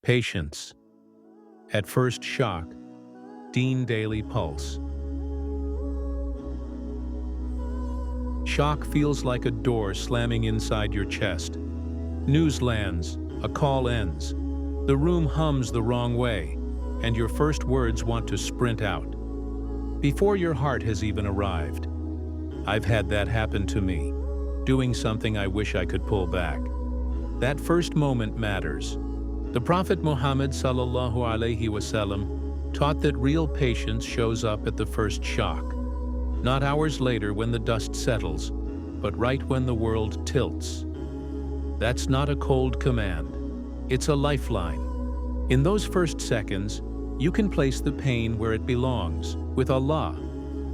Patience. At first shock. Deen Daily Pulse. Shock feels like a door slamming inside your chest. News lands, a call ends. The room hums the wrong way, and your first words want to sprint out. Before your heart has even arrived. I've had that happen to me, doing something I wish I could pull back. That first moment matters. The Prophet Muhammad ﷺ taught that real patience shows up at the first shock, not hours later when the dust settles, but right when the world tilts. That's not a cold command. It's a lifeline. In those first seconds, you can place the pain where it belongs, with Allah,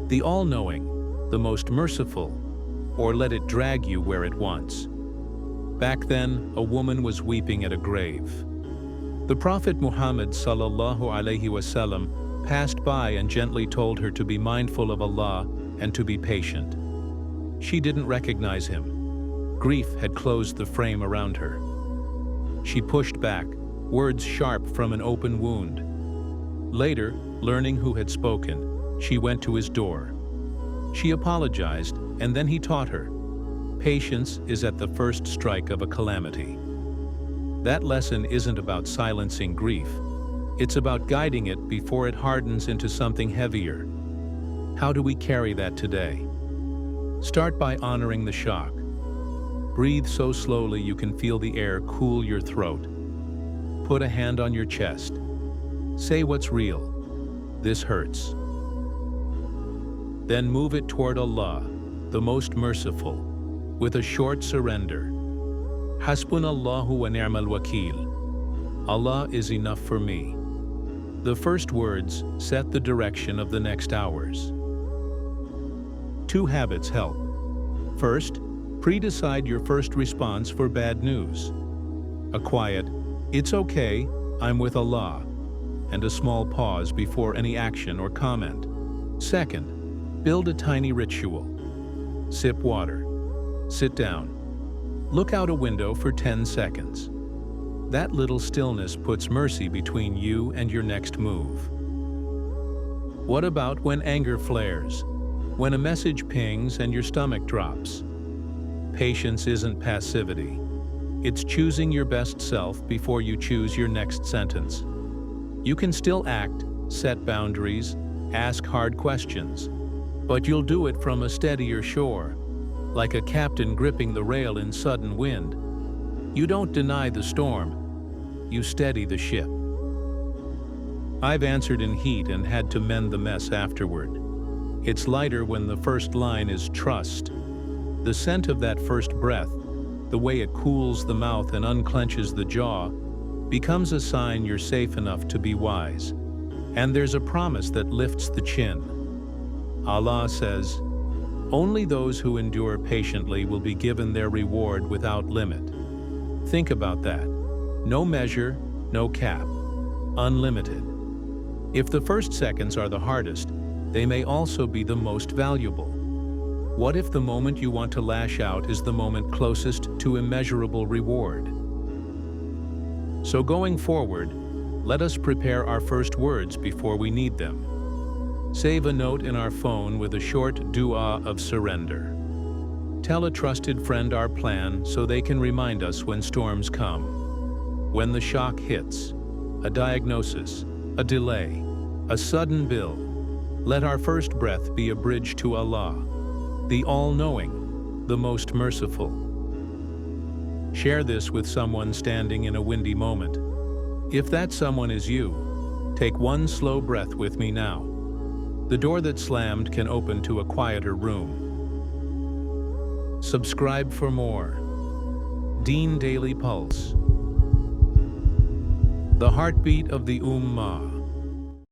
the all-knowing, the most merciful, or let it drag you where it wants. Back then, a woman was weeping at a grave. The Prophet Muhammad ﷺ passed by and gently told her to be mindful of Allah and to be patient. She didn't recognize him. Grief had closed the frame around her. She pushed back, words sharp from an open wound. Later, learning who had spoken, she went to his door. She apologized, and then he taught her. Patience is at the first strike of a calamity. That lesson isn't about silencing grief. It's about guiding it before it hardens into something heavier. How do we carry that today? Start by honoring the shock. Breathe so slowly you can feel the air cool your throat. Put a hand on your chest. Say what's real. This hurts. Then move it toward Allah, the most merciful, with a short surrender. Hasbunallahu wa niʿmal-wakīl. Allah is enough for me. The first words set the direction of the next hours. 2 habits help. First, pre-decide your first response for bad news. A quiet, "It's okay, I'm with Allah," and a small pause before any action or comment. Second, build a tiny ritual. Sip water. Sit down. Look out a window for 10 seconds. That little stillness puts mercy between you and your next move. What about when anger flares? When a message pings and your stomach drops? Patience isn't passivity. It's choosing your best self before you choose your next sentence. You can still act, set boundaries, ask hard questions, but you'll do it from a steadier shore, like a captain gripping the rail in sudden wind. You don't deny the storm, you steady the ship. I've answered in heat and had to mend the mess afterward. It's lighter when the first line is trust. The scent of that first breath, the way it cools the mouth and unclenches the jaw, becomes a sign you're safe enough to be wise. And there's a promise that lifts the chin. Allah says, "Only those who endure patiently will be given their reward without limit." Think about that. No measure, no cap. Unlimited. If the first seconds are the hardest, they may also be the most valuable. What if the moment you want to lash out is the moment closest to immeasurable reward? So going forward, let us prepare our first words before we need them. Save a note in our phone with a short dua of surrender. Tell a trusted friend our plan so they can remind us when storms come. When the shock hits, a diagnosis, a delay, a sudden bill, let our first breath be a bridge to Allah, the all-knowing, the most merciful. Share this with someone standing in a windy moment. If that someone is you, take one slow breath with me now. The door that slammed can open to a quieter room. Subscribe for more. Deen Daily Pulse. The heartbeat of the Ummah.